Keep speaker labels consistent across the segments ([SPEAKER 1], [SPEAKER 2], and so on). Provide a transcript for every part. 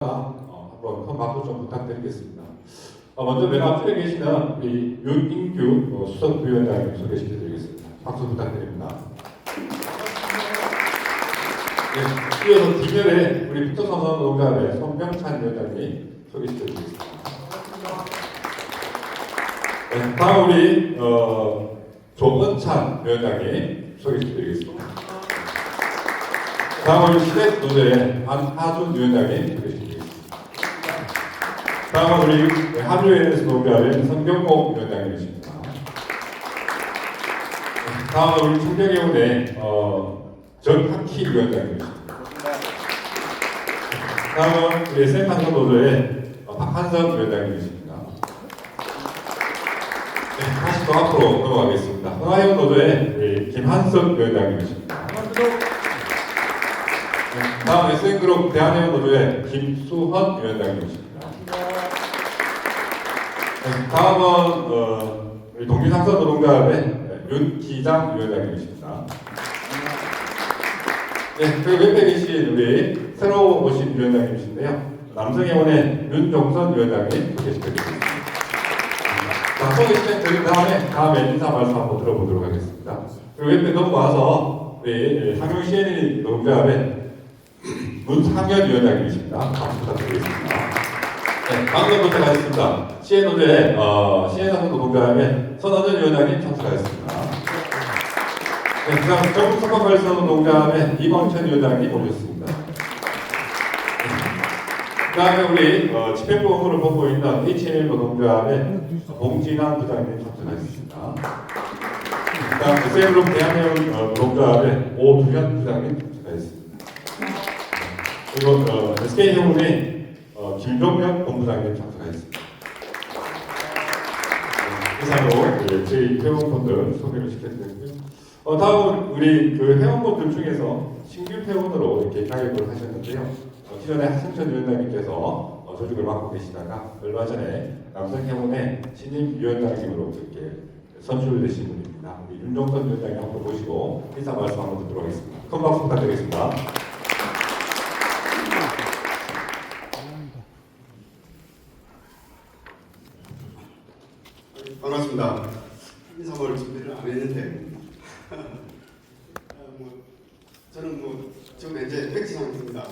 [SPEAKER 1] 한번 큰 박수 좀 부탁드리겠습니다. 먼저 맨 앞에 계시는 우리 윤인규 수석부위원장님 소개시켜드리겠습니다. 박수 부탁드립니다. 네, 이어서 뒷면에 우리 북서선노동자의 손병찬 위원장님 소개시켜드리겠습니다. 네, 다음 우리 조은찬 위원장님 소개시켜드리겠습니다. 다음 우리 시대노조의 안하준 위원장님 소개시켜드리겠습니다. 다음은 우리 한류엔에서 노조의 성경호 위원장님이십니다. 다음은 우리 충정해운의 정학희 위원장님이십니다. 다음은 우리 센탄소 노조의 박한성 위원장님이십니다. 다시 또 앞으로 넘어가겠습니다. 흥하영 노조의 우리 김한석 위원장님이십니다. 다음 SN그룹 대한해운 노조의 김수헌 위원장님이십니다. 다음은 우리 동기상선 노동자의 윤기장 위원장님이십니다. 네, 그리고 옆에 계신 우리 새로 오신 위원장님이신데요. 남성해운의 윤종선 위원장님 소개시켜드리겠습니다. 자, 소개 시작드린 다음에 인사 말씀 한번 들어보도록 하겠습니다. 그리고 옆에 넘어와서 우리 상용 CNN 노동자의 문상현 위원장님이십니다. 박수 부탁드리겠습니다. 네, 방금부터 가겠습니다. CN노조의 CN상선 노동자의 선원전 위원장님 참석하셨습니다. 네, 그 다음 전국선거관리선 노동자의 이광천 위원장님 오셨습니다. 그 다음에 우리 집행부 업무를 보고 있는 HNL 노동자의 봉진환 부장님 참석하셨습니다. 그 다음 SN그룹 대한해운 노동자의 오두현 부장님 참석하셨습니다. 그리고 SK해운의 김종현 본부장님 참석하셨습니다. 이상으로 저희 회원분들 소개를 시켜드렸고요. 다음은 우리 그 회원분들 중에서 신규 회원으로 이렇게 가입을 하셨는데요. 기존에 하승천 위원장님께서 조직을 맡고 계시다가 얼마 전에 남성회원의 신임 위원장님으로 이렇게 선출되신 분입니다. 우리 윤종선 위원장님 한번 보시고 인사 말씀 한번 듣도록 하겠습니다. 큰 박수 부탁드리겠습니다.
[SPEAKER 2] 반갑습니다. 인사말 준비를 안 했는데 저는 지금 이제 백지상입니다.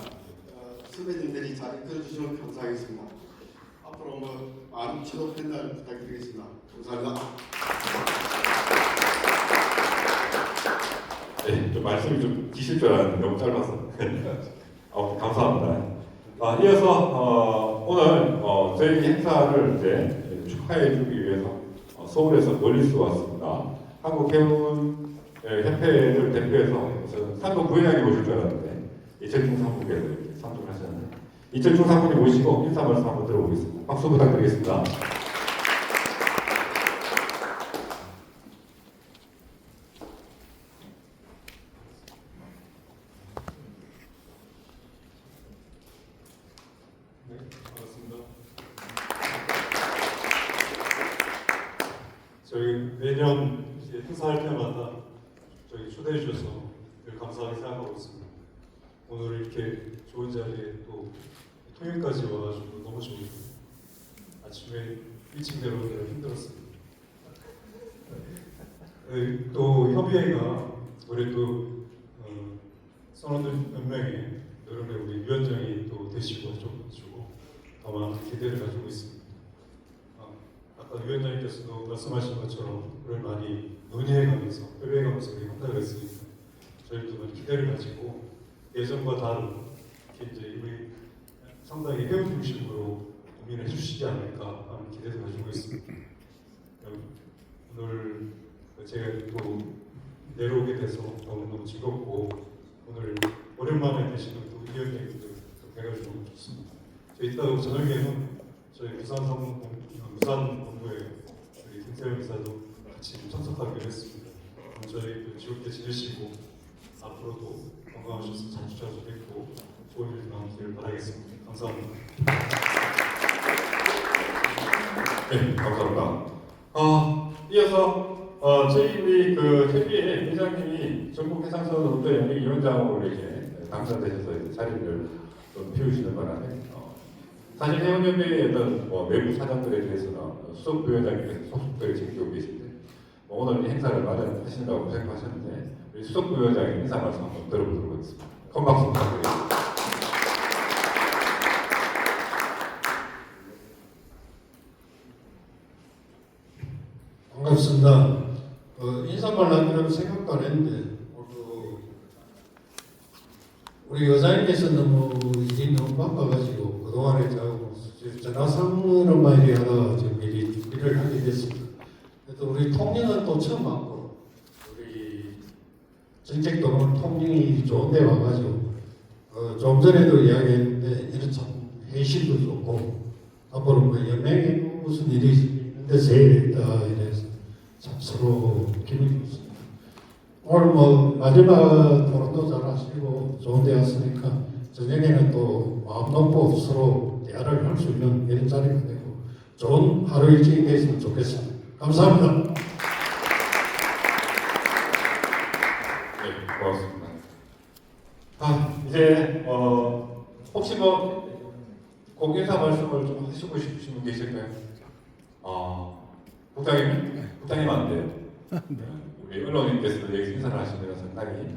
[SPEAKER 2] 선배님들이 잘 이끌어주시면 감사하겠습니다. 앞으로 많은 취업 팬들 부탁드리겠습니다. 감사합니다.
[SPEAKER 1] 네, 좀 말씀이 좀 기실 줄 알았는데 너무 짧아서 감사합니다. 이어서 오늘 저희 행사를 이제 축하해주기 위해서 서울에서 멀리서 왔습니다. 한국해운 협회를 대표해서 상금 부회장이 오실 줄 알았는데 이철중 상무께서 이렇게 상주를 하셨는데 이철중 상무님 모시고 인사 말씀 한번 들어보겠습니다. 박수 부탁드리겠습니다.
[SPEAKER 3] 네, 반갑습니다. 저희 매년 이제 행사할 때마다 저희 초대해 주셔서 늘 감사하게 생각하고 있습니다. 오늘 이렇게 좋은 자리에 또 토요일까지 와가지고 너무 좋은데 아침에 일찍 내려오느라 힘들었습니다. 또 협의회가 우리 또 선원들 몇 명의 여름에 우리 위원장이 또 되시고 하셔가지고 더 많은 기대를 가지고 있습니다. 아까 위원장님께서도 말씀하신 것처럼 그걸 많이 논의해가면서 협의해가면서 우리 한다고 했으니까 저희도 많이 기대를 가지고 예전과 다른 이렇게 이제 우리 상당히 회원 중심으로 고민해 주시지 않을까 하는 기대도 가지고 있습니다. 오늘 제가 또 내려오게 돼서 너무너무 즐겁고 오늘 오랜만에 계시는 또 위원장님들 뵈가지고 좋습니다. 저희 이따가 저녁에는 저희 부산 본부에 우리 김태현 이사도 같이 참석하기로 했습니다. 저희 즐겁게 지내시고 앞으로도 건강하셔서 자주 뵙고 좋은 일 많기를 바라겠습니다. 감사합니다.
[SPEAKER 1] 네, 감사합니다. 이어서 저희 우리 그 협의회 회장님이 전국 해상선 노조연맹 위원장으로 이렇게 당선되셔서 자리를 좀 비우시는 바람에 사실 회원협회의 어떤 외부 사정들에 대해서는 수석 부위원장님께서 속속들이 챙기고 계신데 오늘 이 행사를 마련하신다고 생각하셨는데 우리 수석 부위원장의 인사 말씀 한번 들어보도록 하겠습니다. 큰 박수 부탁드립니다.
[SPEAKER 4] 반갑습니다. 인사말 남기라고 생각도 안 했는데 우리 여사님께서 너무 일이 너무 바빠가지고 그동안에 전화상으로만 일이 하다가 지금 일을 하게 됐습니다. 그래도 우리 통영은 또 처음 왔고 우리 정책도는 통영이 좋은데 와가지고 좀 전에도 이야기했는데 이런 참 회식도 좋고 앞으로 뭐 연맹에 무슨 일이 있는데 제일 이래서 참 서로 기분이 좋습니다. 오늘 뭐 마지막 토론도 잘 하시고 좋은 데 왔으니까 저녁에는 또 마음 놓고 서로 대화를 할 수 있는 이런 자리가 되고 좋은 하루 일정이 됐으면 좋겠습니다. 감사합니다.
[SPEAKER 1] 네, 고맙습니다. 이제 혹시 공개사 말씀을 좀 하시고 싶으신 분 계실까요? 국장님 안 돼요. 우리 언론인께서도 여기서 인사를 하시면 상당히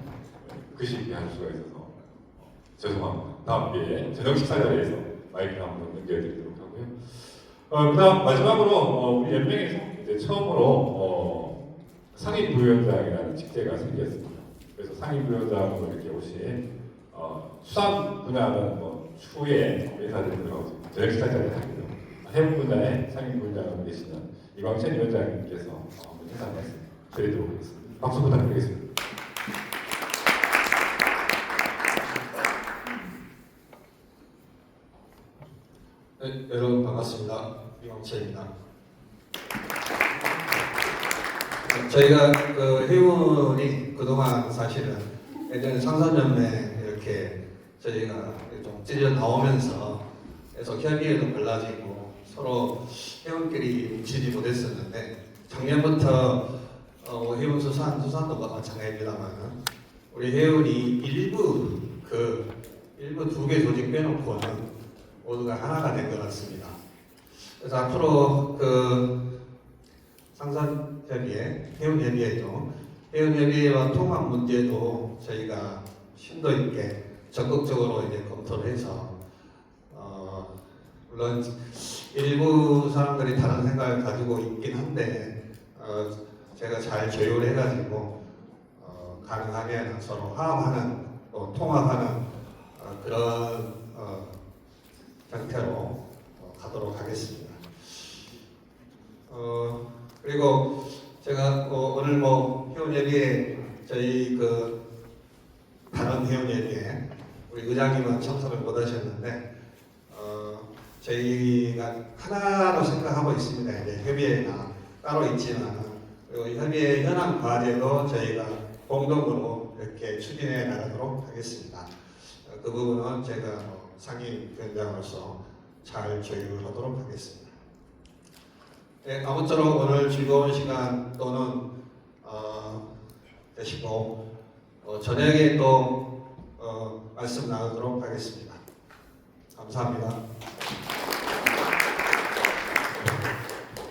[SPEAKER 1] 글씨 있게 할 수가 있어서 죄송합니다. 다음 기회에 저녁 식사 자리에서 마이크를 한번 넘겨드리도록 하고요. 그다음 마지막으로 우리 연맹에서 이제 처음으로 상임 부위원장이라는 직제가 생겼습니다. 그래서 상임 부위원장으로 이렇게 오신 수산 분야는 추후에 인사드리도록 저녁 식사 자리에 하고요. 해운 분야의 상임 부위원장으로 계시는 이광천 위원장님께서 인사 말씀 드리도록 하겠습니다. 박수 부탁드리겠습니다.
[SPEAKER 5] 네, 여러분 반갑습니다. 이광철입니다. 저희가 회원이 그동안 사실은 예전에 상선연맹 이렇게 저희가 좀 찔려 나오면서 계속 협의에도 갈라지고 서로 회원끼리 뭉치지 못했었는데 작년부터 회원 수산도 마찬가지입니다만 우리 회원이 일부 두 개 조직 빼놓고는 모두가 하나가 된 것 같습니다. 그래서 앞으로 상산협의회, 회원협의회도 회원협의회와 통합 문제도 저희가 심도 있게 적극적으로 이제 검토를 해서 물론 일부 사람들이 다른 생각을 가지고 있긴 한데 제가 잘 조율을 해가지고 가능하면 서로 화합하는 또 통합하는 그런 형태로 가도록 하겠습니다. 그리고 제가 오늘 회원협의회 저희 다른 회원협의회 우리 의장님은 참석을 못하셨는데 저희가 하나로 생각하고 있습니다. 이제 협의회가 따로 있지만 그리고 협의회 현안 과제도 저희가 공동으로 이렇게 추진해 나가도록 하겠습니다. 그 부분은 제가 상임위원장으로서 잘 조율하도록 하겠습니다. 네, 아무쪼록 오늘 즐거운 시간 또는 되시고 저녁에 또 말씀 나누도록 하겠습니다. 감사합니다.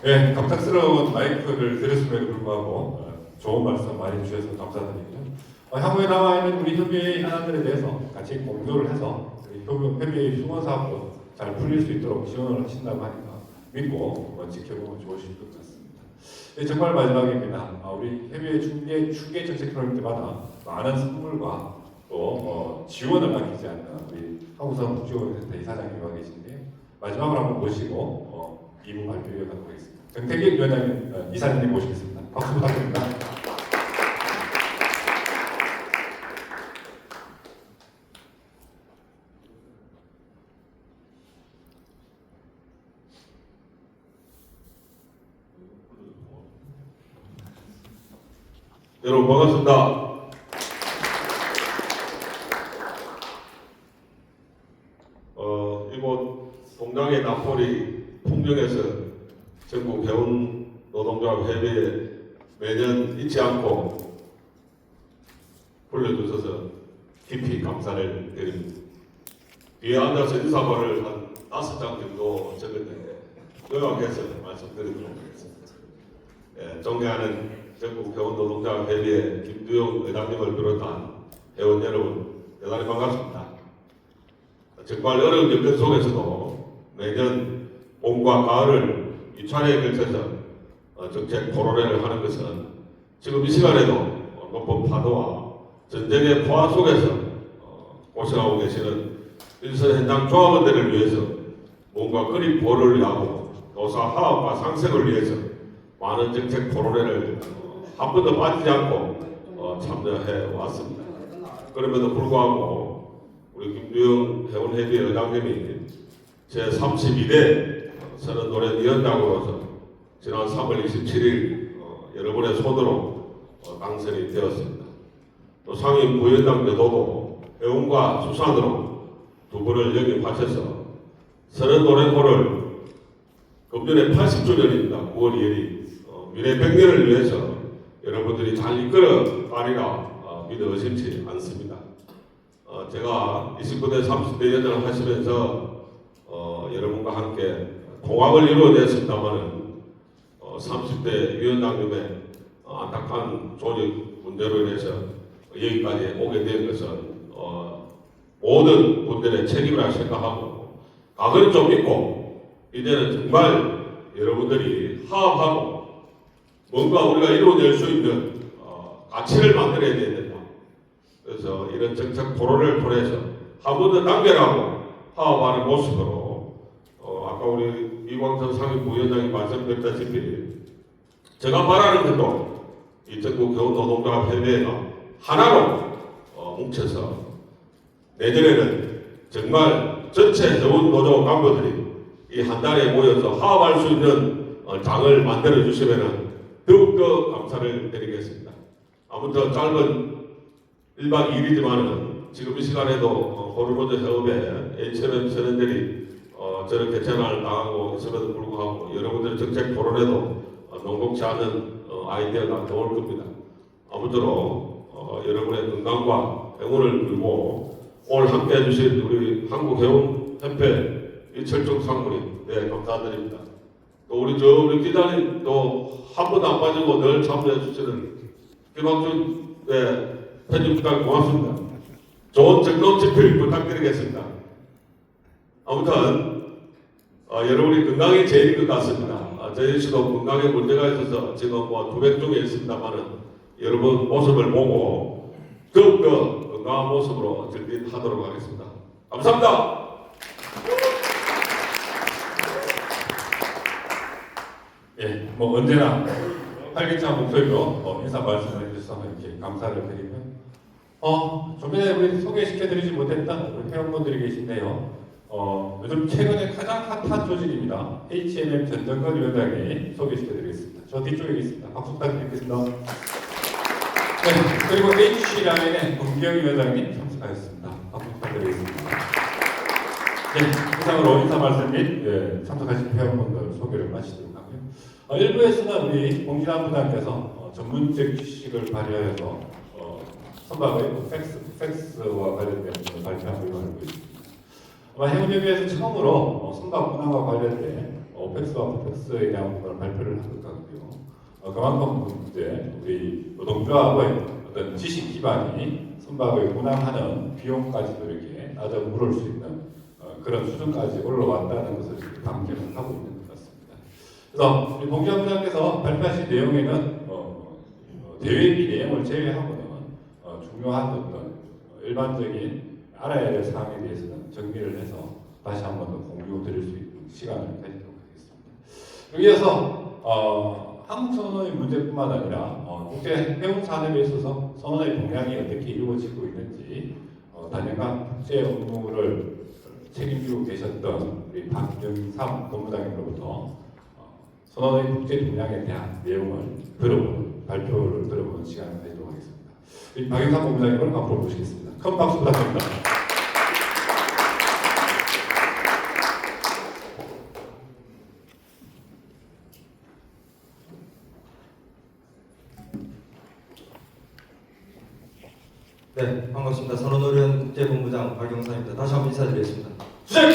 [SPEAKER 1] 네, 갑작스러운 마이크를 드렸음에도 불구하고 좋은 말씀 많이 주셔서 감사드리고요. 향후에 남아있는 우리 협의회 현안들에 대해서 같이 공조를 해서 협의회 휴원 사업도 잘 풀릴 수 있도록 지원을 하신다고 하니까 믿고 한번 지켜보면 좋으실 것 같습니다. 네, 정말 마지막입니다. 우리 협의회 추계 정책 프로젝 때마다 많은 선물과 또 지원을 아끼지 않는 우리 한국사업복지원센터 이사장님 와 계신데요. 마지막으로 한번 모시고 2부 발표 이어가도록 하겠습니다. 정태길 위원장님, 이사장님 모시겠습니다. 박수 부탁드립니다.
[SPEAKER 6] 여러분 반갑습니다. 이곳 동강의 나폴이 풍경에서 전국 회원 노동조합 협의회에 매년 잊지 않고 불러주셔서 깊이 감사를 드립니다. 뒤에 앉아서 인사말을 한 5 장 정도 적었는데 요약해서 말씀드리도록 하겠습니다. 예, 존경하는 전국 회원노동자협의회 김두영 회장님을 비롯한 회원 여러분 대단히 반갑습니다. 정말 어려운 여건 속에서도 매년 봄과 가을을 이 차례에 걸쳐서 정책 토론회를 하는 것은 지금 이 시간에도 높은 파도와 전쟁의 포화 속에서 고생하고 계시는 일선 현장 조합원들을 위해서 뭔가 그리 보를 위하고 노사 화합과 상생을 위해서 많은 정책 토론회를 한 번도 빠지지 않고 참여해 왔습니다. 그럼에도 불구하고 우리 김두영 회원협의회 의장님이 제32대 선언노래위원장으로서 지난 3월 27일 여러분의 손으로 당선이 되었습니다. 또 상임 부위원장 제도도 회원과 수산으로 두 분을 영입하셔서 선언노래호를 금년에 80주년입니다. 9월 2일이 미래 100년을 위해서 여러분들이 잘 이끌어 가리라 믿어 의심치 않습니다. 제가 29대 30대 연장을 하시면서 여러분과 함께 통합을 이루어냈습니다마는 30대 위원장님의 안타까운 조직 문제로 인해서 여기까지 오게 된 것은 모든 분들의 책임이라 생각하고 각오는 좀 있고 이제는 정말 여러분들이 화합하고 뭔가 우리가 이루어낼 수 있는 가치를 만들어야 된다. 그래서 이런 정책 토론을 통해서 한 번 더 단결하고 화합하는 모습으로 아까 우리 이광선 상임부위원장이 말씀드렸다시피 제가 바라는 것도 이 전국 교원노동자협의회가 하나로 뭉쳐서 내년에는 정말 전체 회원노조 간부들이 이 한 달에 모여서 화합할 수 있는 장을 만들어 주시면 더욱더 감사를 드리겠습니다. 아무튼 짧은 1박 2일이지만은 지금 이 시간에도 호르몬즈 협업에 HMM 선원들이 저렇게 전화를 나가고 있음에도 불구하고 여러분들 정책 토론에도 녹록지 않은 아이디어가 나올 겁니다. 아무쪼록 여러분의 건강과 행운을 빌고 오늘 함께 해주신 우리 한국회원협회 이철종 상무님 감사드립니다. 또 우리 기자님 또 한 번도 안 빠지고 늘 참여해 주시는 김학준 편집부장 고맙습니다. 좋은 정론 집필 부탁드리겠습니다. 아무튼 여러분이 건강이 제일인 것 같습니다. 저희 씨도 건강에 문제가 있어서 지금 투병 중에 있습니다만은 여러분 모습을 보고 더욱더 건강한 모습으로 전진하도록 하겠습니다. 감사합니다.
[SPEAKER 1] 예, 언제나 활기찬 목소리로 인사 말씀을 해주셔서 이렇게 감사를 드리고요. 좀 전에 우리 소개시켜드리지 못했던 우리 회원분들이 계신데요. 요즘 최근에 가장 핫한 조직입니다. HMM 전정건 위원장이 소개시켜드리겠습니다. 저 뒤쪽에 있습니다. 박수 부탁드리겠습니다. 네, 그리고 HC라인의 문경 위원장님 참석하셨습니다. 박수 부탁드리겠습니다. 네, 이상으로 인사 말씀 및 참석하신 회원분들 소개를 마치도록 하고요. 1부에서는 우리 봉진환 부장께서 전문적 지식을 발휘하여서 선박의 팩스와 관련된 부분을 발표하고 알고 있습니다. 아마 해운협의회에서 처음으로 선박 문항과 관련된 팩스와 팩스에 대한 부분을 발표를 한 것 같고요. 그만큼 이제 우리 노동조합의 어떤 지식 기반이 선박을 운항하는 비용까지도 이렇게 낮아 물을 수 있는 그런 수준까지 올라왔다는 것을 강조를 하고 있는 것 같습니다. 그래서 우리 봉지환 부장께서 발표하신 내용에는 대외비 내용을 제외하고는 중요한 어떤 일반적인 알아야 될 사항에 대해서는 정리를 해서 다시 한 번 더 공유 드릴 수 있는 시간을 가지도록 하겠습니다. 여기에서 한국 선언의 문제뿐만 아니라 국제 해운 산업에 있어서 선언의 동향이 어떻게 이루어지고 있는지 단연간 국제 업무를 책임지고 계셨던 우리 박영삼 본부장님으로부터 선언의 국제 동향에 대한 내용을 들어보는 발표를 들어보는 시간을 가지도록 하겠습니다. 우리 박영삼 본부장님을 앞으로 모시겠습니다. 큰 박수 부탁드립니다.
[SPEAKER 7] 네, 반갑습니다. 선언노련 국제본부장 박영삼입니다. 다시 한번 인사드리겠습니다.
[SPEAKER 1] 주장!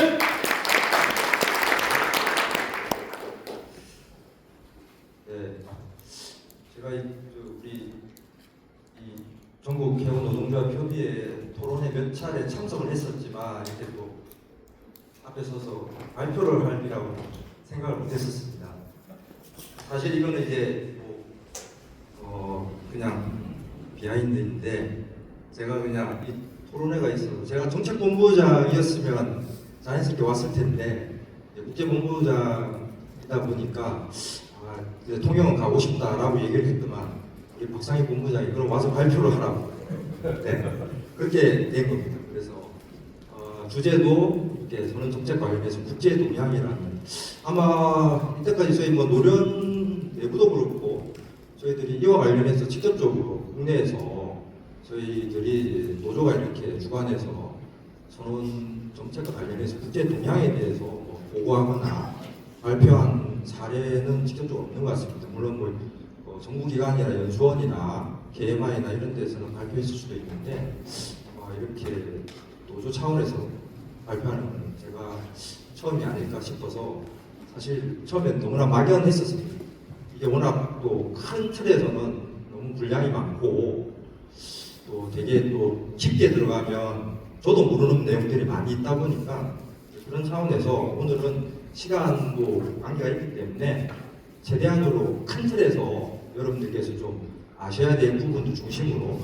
[SPEAKER 7] 차례 참석을 했었지만 이렇게 또 앞에 서서 발표를 할 일이라고 생각을 못했었습니다. 사실 이거는 이제 그냥 비하인드인데 제가 그냥 이 토론회가 있어서 제가 정책본부장이었으면 자연스럽게 왔을 텐데 국제본부장이다 보니까 이제 통영은 가고 싶다라고 얘기를 했더만 우리 박상희 본부장이 그럼 와서 발표를 하라고 그렇게 된 겁니다. 그래서 주제도 이렇게 선언 정책 관련해서 국제 동향이라는 아마 이때까지 저희 뭐 노련 내부도 그렇고 저희들이 이와 관련해서 직접적으로 국내에서 저희들이 노조가 이렇게 주관해서 선언 정책과 관련해서 국제 동향에 대해서 뭐 보고하거나 발표한 사례는 직접적으로 없는 것 같습니다. 물론 뭐 정부기관이나 연수원이나 KMI나 이런 데서는 발표했을 수도 있는데 이렇게 노조 차원에서 발표하는 건 제가 처음이 아닐까 싶어서 사실 처음엔 너무나 막연했었습니다. 이게 워낙 또 큰 틀에서는 너무 분량이 많고 또 되게 또 깊게 들어가면 저도 모르는 내용들이 많이 있다 보니까 그런 차원에서 오늘은 시간도 관계가 있기 때문에 최대한으로 큰 틀에서 여러분들께서 좀 아셔야 될 부분도 중심으로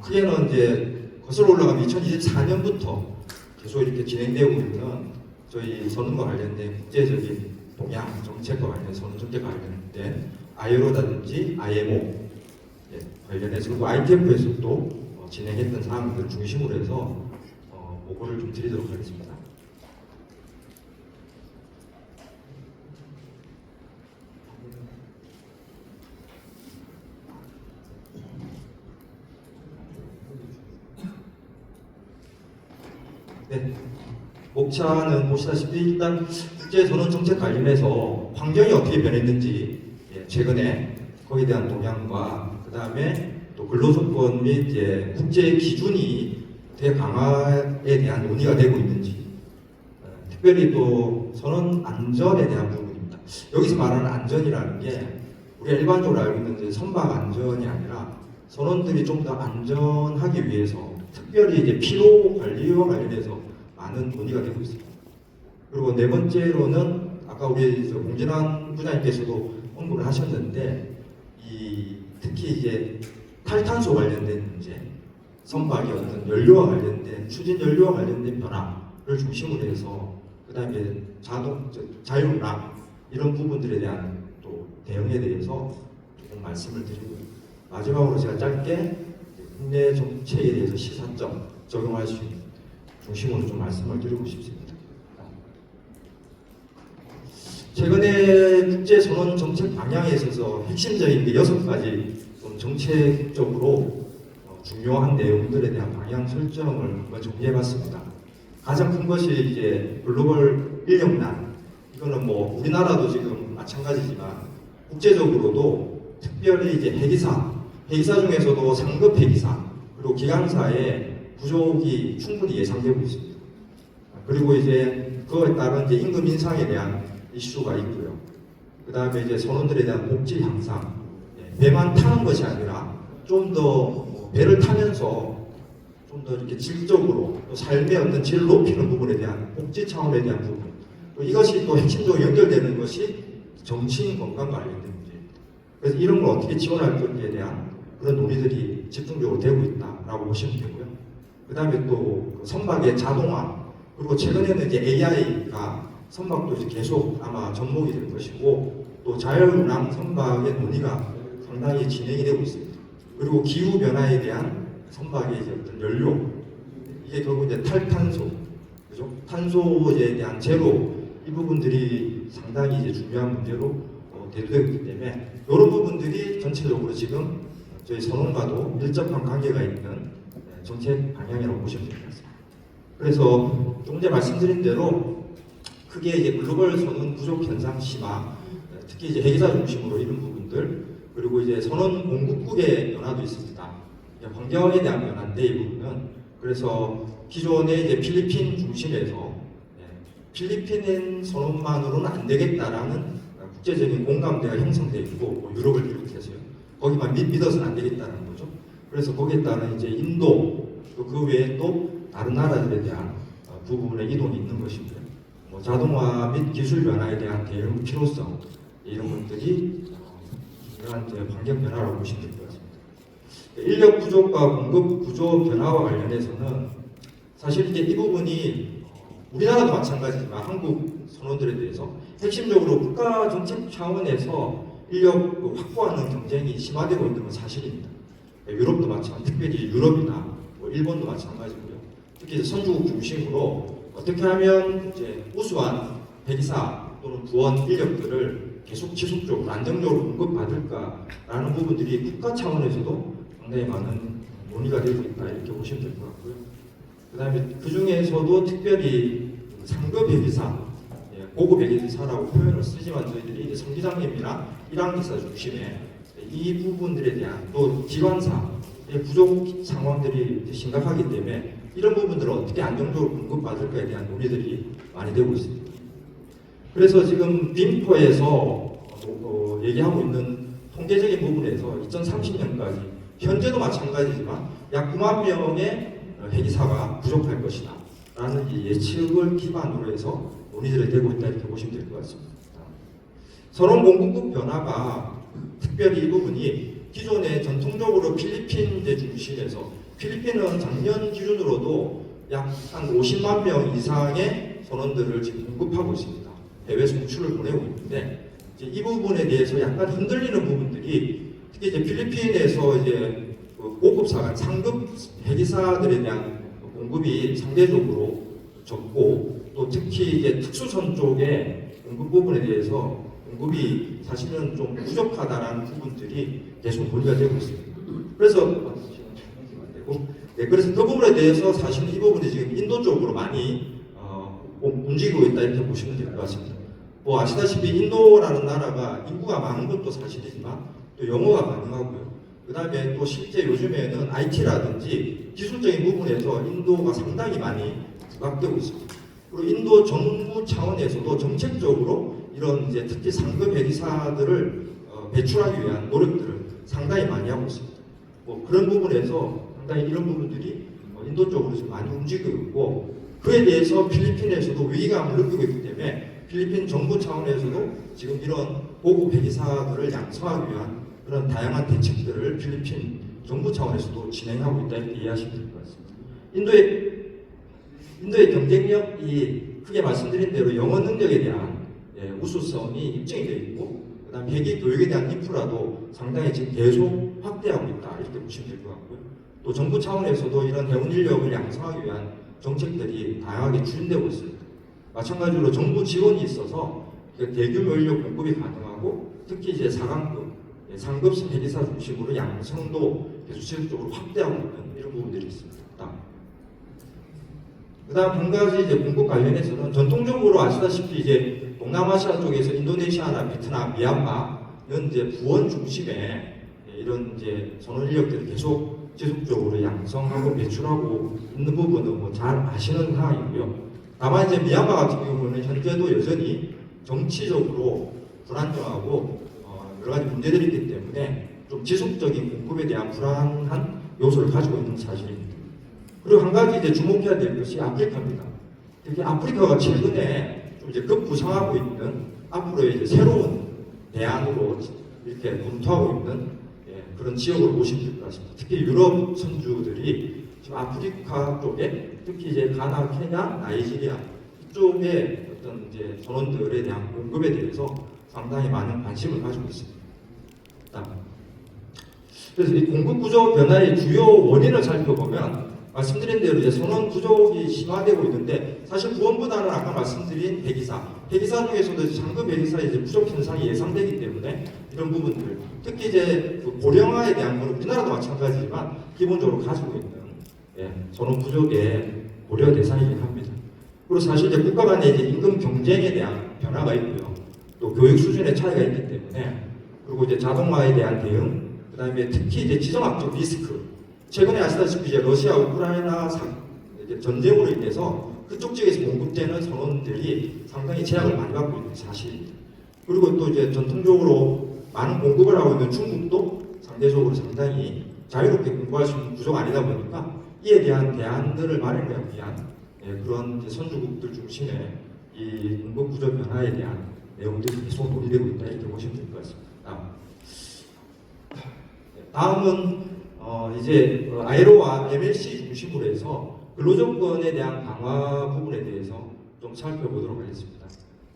[SPEAKER 7] 크게는 이제 거슬러 올라가면 2024년부터 계속 이렇게 진행되고 있는 저희 선언과 관련된 국제적인 동향 정책과 관련 선언 정책 관련된 ILO라든지 IMO 관련해서 그리고 ITF에서도 진행했던 사항들을 중심으로 해서 보고를 좀 드리도록 하겠습니다. 네, 목차는 보시다시피 일단 국제선언 정책 관련해서 환경이 어떻게 변했는지 최근에 거기에 대한 동향과 그 다음에 또 근로조건 및 이제 국제 기준이 대강화에 대한 논의가 되고 있는지 특별히 또 선언 안전에 대한 부분입니다. 여기서 말하는 안전이라는 게 우리가 일반적으로 알고 있는 선박 안전이 아니라 선원들이 좀 더 안전하기 위해서 특별히 이제 피로 관리와 관련해서 많은 논의가 되고 있습니다. 그리고 네 번째로는 아까 우리 공진환 부장님께서도 언급을 하셨는데 특히 이제 탈탄소 관련된 문제, 선박의 어떤 연료와 관련된 추진 연료와 관련된 변화를 중심으로 해서 그다음에 자율운항 이런 부분들에 대한 또 대응에 대해서 조금 말씀을 드리고 마지막으로 제가 짧게 국내 정책에 대해서 시사점 적용할 수 있는 중심으로 좀 말씀을 드리고 싶습니다. 최근에 국제선언 정책 방향에 있어서 핵심적인 6가지 좀 정책적으로 중요한 내용들에 대한 방향 설정을 한번 정리해봤습니다. 가장 큰 것이 이제 글로벌 인력난. 이거는 뭐 우리나라도 지금 마찬가지지만 국제적으로도 특별히 이제 회기사 중에서도 상급 회기사 그리고 기관사의 부족이 충분히 예상되고 있습니다. 그리고 이제 그거에 따른 이제 임금 인상에 대한 이슈가 있고요. 그 다음에 이제 선원들에 대한 복지 향상, 배만 타는 것이 아니라 좀 더 배를 타면서 좀 더 이렇게 질적으로 또 삶의 어떤 질을 높이는 부분에 대한 복지 차원에 대한 부분, 또 이것이 또 핵심적으로 연결되는 것이 정신 건강 관련된 문제입니다. 그래서 이런 걸 어떻게 지원할 건지에 대한 그런 논의들이 집중적으로 되고 있다라고 보시면 되고요. 그 다음에 또 선박의 자동화, 그리고 최근에는 이제 AI가 선박도 이제 계속 아마 접목이 될 것이고 또 자율운항 선박의 논의가 상당히 진행이 되고 있습니다. 그리고 기후 변화에 대한 선박의 이제 어떤 연료, 이게 결국 이제 탈탄소, 그죠? 탄소에 대한 제로 이 부분들이 상당히 이제 중요한 문제로 대두되고 있기 때문에 이런 부분들이 전체적으로 지금 저희 선언과도 밀접한 관계가 있는 정책 방향이라고 보시면 될 것 같습니다. 그래서 조금 전에 말씀드린 대로 크게 이제 글로벌 선언 부족 현상 심화, 특히 이제 회계사 중심으로 이런 부분들, 그리고 이제 선언 공급국의 변화도 있습니다. 환경에 대한 변화인데 이 부분은 그래서 기존의 이제 필리핀 중심에서 필리핀 선언만으로는 안 되겠다라는 국제적인 공감대가 형성되어 있고 뭐 유럽을 비롯해서요. 거기만 믿어서는 안 되겠다는 거죠. 그래서 거기에 따른 이제 인도 또 그 외에 또 다른 나라들에 대한 부분의 이동이 있는 것이고요. 뭐 자동화 및 기술 변화에 대한 대응 필요성 이런 것들이 중요한 환경 변화라고 보시면 될 것 같습니다. 인력 부족과 공급 구조 변화와 관련해서는 사실 이제 이 부분이 우리나라도 마찬가지지만 한국 선원들에 대해서 핵심적으로 국가 정책 차원에서 인력 확보하는 경쟁이 심화되고 있는 건 사실입니다. 유럽도 마찬가지, 특별히 유럽이나 뭐 일본도 마찬가지고요. 특히 이제 선주국 중심으로 어떻게 하면 이제 우수한 배기사 또는 부원 인력들을 계속 지속적으로 안정적으로 공급받을까라는 부분들이 국가 차원에서도 상당히 많은 논의가 되고 있다 이렇게 보시면 될 것 같고요. 그다음에 그 중에서도 특별히 상급 배기사, 고급 배기사라고 표현을 쓰지만 저희들이 이제 성기장님이나 일항기사 중심의 이 부분들에 대한 또 기관사의 부족 상황들이 심각하기 때문에 이런 부분들을 어떻게 안정적으로 공급받을까에 대한 논의들이 많이 되고 있습니다. 그래서 지금 빈포에서 얘기하고 있는 통계적인 부분에서 2030년까지 현재도 마찬가지지만 약 9만 명의 회기사가 부족할 것이다 라는 예측을 기반으로 해서 논의들이 되고 있다 이렇게 보시면 될 것 같습니다. 선원 공급국 변화가 특별히 이 부분이 기존에 전통적으로 필리핀 중심에서 필리핀은 작년 기준으로도 약 한 50만 명 이상의 선원들을 지금 공급하고 있습니다. 해외 송출을 보내고 있는데 이 부분에 대해서 약간 흔들리는 부분들이 특히 이제 필리핀에서 이제 고급사관 상급 회기사들에 대한 공급이 상대적으로 적고 또 특히 이제 특수선 쪽의 공급 부분에 대해서 공급이 사실은 좀 부족하다라는 부분들이 계속 논의가 되고 있습니다. 그래서 그래서 그 부분에 대해서 사실은 이 부분이 지금 인도 쪽으로 많이 움직이고 있다 이렇게 보시면 될 것 같습니다. 뭐 아시다시피 인도라는 나라가 인구가 많은 것도 사실이지만 또 영어가 가능하고요. 그 다음에 또 실제 요즘에는 IT라든지 기술적인 부분에서 인도가 상당히 많이 부각되고 있습니다. 그리고 인도 정부 차원에서도 정책적으로 이런 이제 특히 상급 회기사들을 배출하기 위한 노력들을 상당히 많이 하고 있습니다. 뭐 그런 부분에서 상당히 이런 부분들이 인도 쪽으로 좀 많이 움직이고 있고 그에 대해서 필리핀에서도 위기감을 느끼고 있기 때문에 필리핀 정부 차원에서도 지금 이런 고급 회기사들을 양성하기 위한 그런 다양한 대책들을 필리핀 정부 차원에서도 진행하고 있다 이렇게 이해하시면 될 것 같습니다. 인도의 경쟁력이 크게 말씀드린 대로 영어 능력에 대한 우수성이 입증이 되어 있고 그다음 회계 교육에 대한 인프라도 상당히 지금 계속 확대하고 있다 이렇게 보시면 될 것 같고요. 또 정부 차원에서도 이런 해운 인력을 양성하기 위한 정책들이 다양하게 추진되고 있습니다. 마찬가지로 정부 지원이 있어서 대규모 인력 공급이 가능하고 특히 이제 4강급, 상급 회계사 중심으로 양성도 계속 지속적으로 확대하고 있는 이런 부분들이 있습니다. 그다음 한 가지 이제 공급 관련해서는 전통적으로 아시다시피 이제 동남아시아 쪽에서 인도네시아나 베트남, 미얀마는 이제 부원 중심의 이런 이제 선원 인력들을 계속 지속적으로 양성하고 배출하고 있는 부분은 뭐 잘 아시는 상황이고요. 다만 이제 미얀마 같은 경우는 현재도 여전히 정치적으로 불안정하고 여러 가지 문제들이 있기 때문에 좀 지속적인 공급에 대한 불안한 요소를 가지고 있는 사실입니다. 그리고 한 가지 이제 주목해야 될 것이 아프리카입니다. 특히 아프리카가 최근에 좀 이제 급부상하고 있는 앞으로의 이제 새로운 대안으로 이렇게 검토하고 있는 그런 지역으로 보시면 될 것 같습니다. 특히 유럽 선주들이 지금 아프리카 쪽에 특히 이제 가나, 케냐, 나이지리아 이쪽에 어떤 이제 선원들에 대한 공급에 대해서 상당히 많은 관심을 가지고 있습니다. 그래서 이 공급 구조 변화의 주요 원인을 살펴보면 말씀드린 대로 이제 선원 부족이 심화되고 있는데 사실 부원보다는 아까 말씀드린 회기사 중에서도 상급 회기사의 이제 부족 현상이 예상되기 때문에 이런 부분들 특히 이제 그 고령화에 대한 건 우리나라도 마찬가지지만 기본적으로 가지고 있는 선원 부족의 고려 대상이긴 합니다. 그리고 사실 이제 국가 간의 이제 임금 경쟁에 대한 변화가 있고요. 또 교육 수준의 차이가 있기 때문에 그리고 이제 자동화에 대한 대응 그다음에 특히 이제 지정학적 리스크 최근에 아시다시피 이제 러시아 우크라이나 전쟁으로 인해서 그쪽 지역에서 공급되는 선원들이 상당히 제약을 많이 받고 있는 사실입니다. 그리고 또 이제 전통적으로 많은 공급을 하고 있는 중국도 상대적으로 상당히 자유롭게 공부할 수 있는 구조가 아니다 보니까 이에 대한 대안들을 마련하기 위한 그런 이제 선주국들 중심의 이 인구 구조 변화에 대한 내용들이 계속 논의되고 있다 이렇게 보시면 될 것 같습니다. 다음은 이제 아이로와 MLC 중심으로 해서 근로조건에 대한 강화 부분에 대해서 좀 살펴보도록 하겠습니다.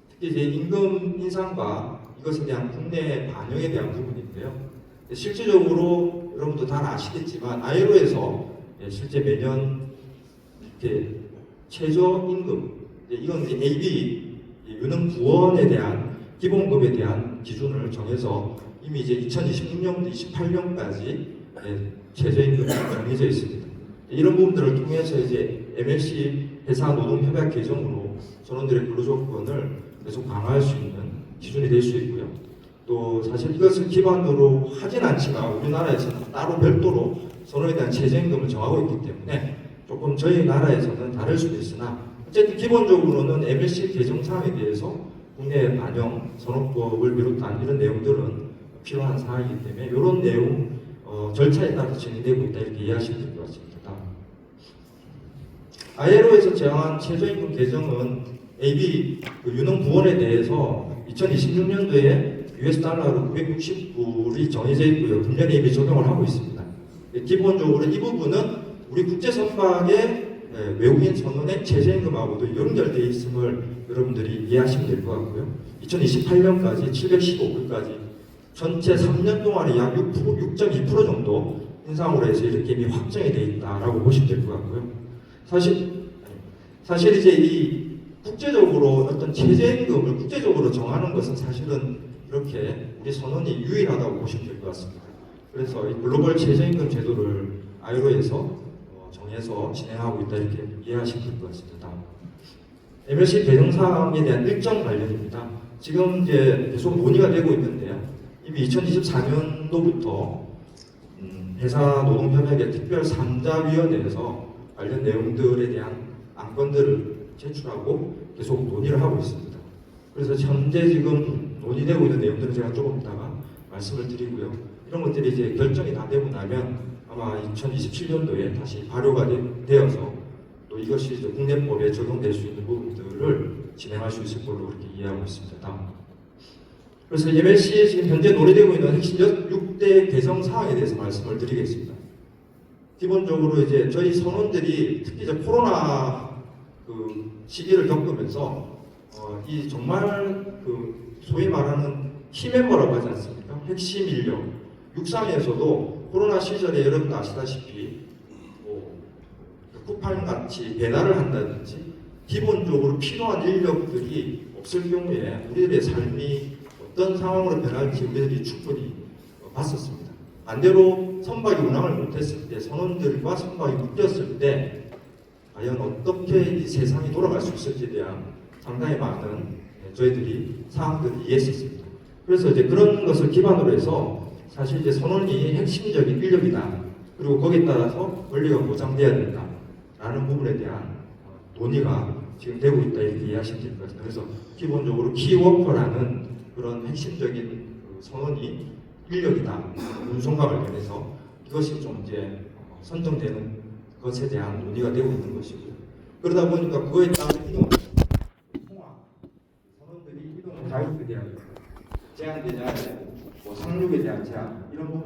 [SPEAKER 7] 특히 이제 임금 인상과 이것에 대한 국내 반영에 대한 부분인데요. 실질적으로 여러분도 다 아시겠지만 아이로에서 실제 매년 이렇게 최저임금 이건 이제 AB 유능부원에 대한 기본급에 대한 기준을 정해서 이미 이제 2026년부터 28년까지 최저임금이 정해져 있습니다. 이런 부분들을 통해서 이제 MLC 회사 노동협약 개정으로 선원들의 근로조건을 계속 강화할 수 있는 기준이 될 수 있고요. 또 사실 이것을 기반으로 하진 않지만 우리나라에서는 따로 별도로 선원에 대한 최저임금을 정하고 있기 때문에 조금 저희 나라에서는 다를 수도 있으나 어쨌든 기본적으로는 MLC 개정 사항에 대해서 국내 반영, 선호법을 비롯한 이런 내용들은 필요한 사항이기 때문에 이런 내용 절차에 따라서 진행되고 있다 이렇게 이해하시면 될 것 같습니다. ILO에서 제정한 최저임금 개정은 AB 유능부원에 대해서 2026년도에 US 달러로 960불이 정해져 있고요. 금년에 이미 적용을 하고 있습니다. 기본적으로 이 부분은 우리 국제선박의 외국인 선원의 최저임금하고도 연결되어 있음을 여러분들이 이해하시면 될 것 같고요. 2028년까지 715불까지 전체 3년 동안에 약 6.2% 정도 인상으로 해서 이렇게 이미 확정이 되어 있다라고 보시면 될 것 같고요. 사실 이제 이 국제적으로 어떤 최저임금을 국제적으로 정하는 것은 사실은 이렇게 우리 선언이 유일하다고 보시면 될 것 같습니다. 그래서 이 글로벌 최저임금 제도를 ILO에서 정해서 진행하고 있다 이렇게 이해하시면 될 것 같습니다. MLC 개정 사항에 대한 일정 관련입니다. 지금 이제 계속 논의가 되고 있는데요. 이미 2024년도부터 회사 노동협약의 특별 3자위원회에서 관련 내용들에 대한 안건들을 제출하고 계속 논의를 하고 있습니다. 그래서 현재 지금 논의되고 있는 내용들은 제가 조금 이따가 말씀을 드리고요. 이런 것들이 이제 결정이 다 되고 나면 아마 2027년도에 다시 발효가 되어서 또 이것이 이제 국내법에 적용될 수 있는 부분들을 진행할 수 있을 걸로 그렇게 이해하고 있습니다. 그래서 MLC에 지금 현재 논의되고 있는 핵심 6대 개정 사항에 대해서 말씀을 드리겠습니다. 기본적으로 이제 저희 선원들이 특히 이제 코로나 시기를 겪으면서 이 정말 소위 말하는 키멤버라고 하지 않습니까? 핵심 인력 육상에서도 코로나 시절에 여러분도 아시다시피 쿠팡 같이 배달을 한다든지 기본적으로 필요한 인력들이 없을 경우에 우리들의 삶이 어떤 상황으로 변할지 우리들이 충분히 봤었습니다. 반대로 선박이 운항을 못했을 때 선원들과 선박이 묶였을 때 과연 어떻게 이 세상이 돌아갈 수 있을지에 대한 상당히 많은 저희들이 사항들을 이해했었습니다. 그래서 이제 그런 것을 기반으로 해서 사실 이제 선원이 핵심적인 인력이다. 그리고 거기에 따라서 권리가 보장돼야 된다라는 부분에 대한 논의가 지금 되고 있다 이렇게 이해하시면 될 것 같아요. 그래서 기본적으로 키워커라는 그런 핵심적인 선원이 인력이다. 운송과 관련해서 이것이 좀 이제 선정되는 것에 대한 논의가 되고 있는 것이고요. 그러다 보니까 그거에 따른 이동, 선원들이 이동 자유에 대한 제한되지 않고 상륙에 대한 제한 이런 부분.